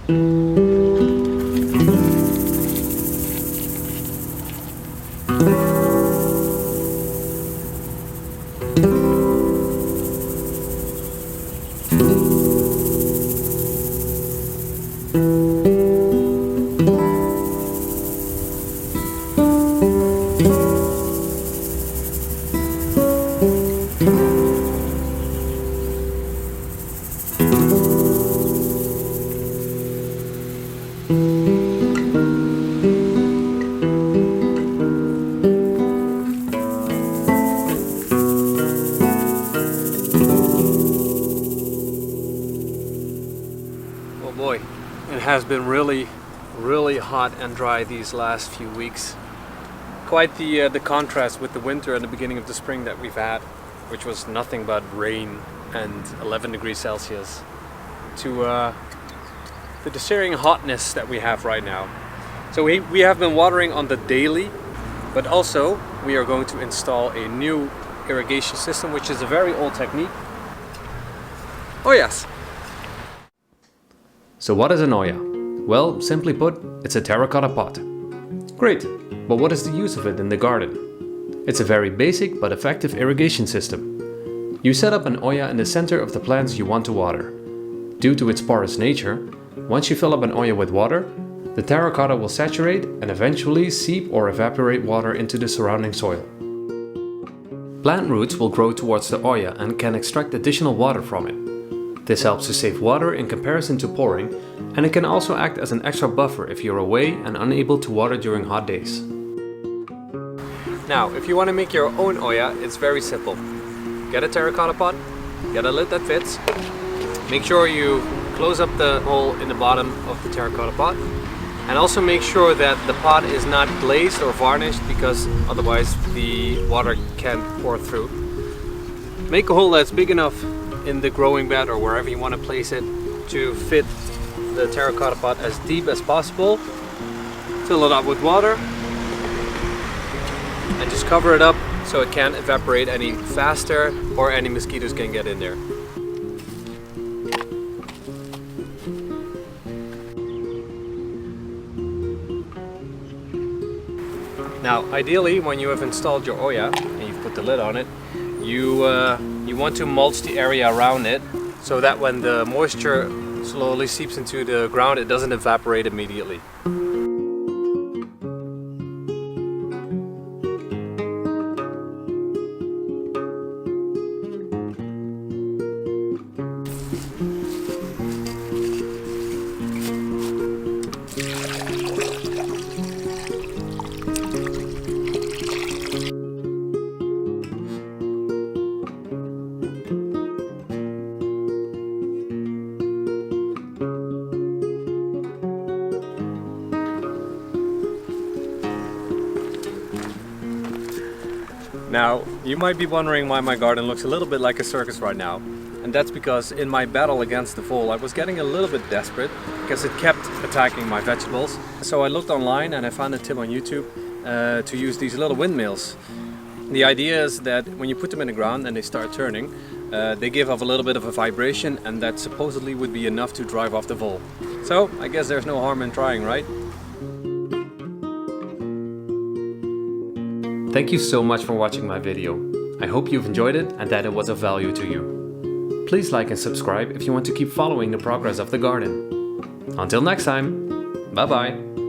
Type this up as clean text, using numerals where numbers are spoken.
Oh boy, it has been really hot and dry these last few weeks. Quite the contrast with the winter and the beginning of the spring that we've had, which was nothing but rain and 11 degrees Celsius, to the searing hotness that we have right now. So we have been watering on the daily, but also we are going to install a new irrigation system, which is a very old technique. Oh yes! So what is an Oya? Well, simply put, it's a terracotta pot. Great, but what is the use of it in the garden? It's a very basic but effective irrigation system. You set up an Oya in the center of the plants you want to water. Due to its porous nature, once you fill up an Oya with water, the terracotta will saturate and eventually seep or evaporate water into the surrounding soil. Plant roots will grow towards the Oya and can extract additional water from it. This helps to save water in comparison to pouring, and it can also act as an extra buffer if you're away and unable to water during hot days. Now, if you want to make your own Oya, it's very simple. Get a terracotta pot, get a lid that fits, make sure you close up the hole in the bottom of the terracotta pot, and also make sure that the pot is not glazed or varnished, because otherwise the water can pour through. Make a hole that's big enough in the growing bed or wherever you want to place it to fit the terracotta pot as deep as possible. Fill it up with water and just cover it up so it can't evaporate any faster or any mosquitoes can get in there. Now, ideally, when you have installed your Oya and you've put the lid on it, you want to mulch the area around it so that when the moisture slowly seeps into the ground, it doesn't evaporate immediately. Now, you might be wondering why my garden looks a little bit like a circus right now. And that's because in my battle against the vole, I was getting a little bit desperate because it kept attacking my vegetables. So I looked online and I found a tip on YouTube to use these little windmills. The idea is that when you put them in the ground and they start turning, they give off a little bit of a vibration, and that supposedly would be enough to drive off the vole. So I guess there's no harm in trying, right? Thank you so much for watching my video. I hope you've enjoyed it and that it was of value to you. Please like and subscribe if you want to keep following the progress of the garden. Until next time, bye bye!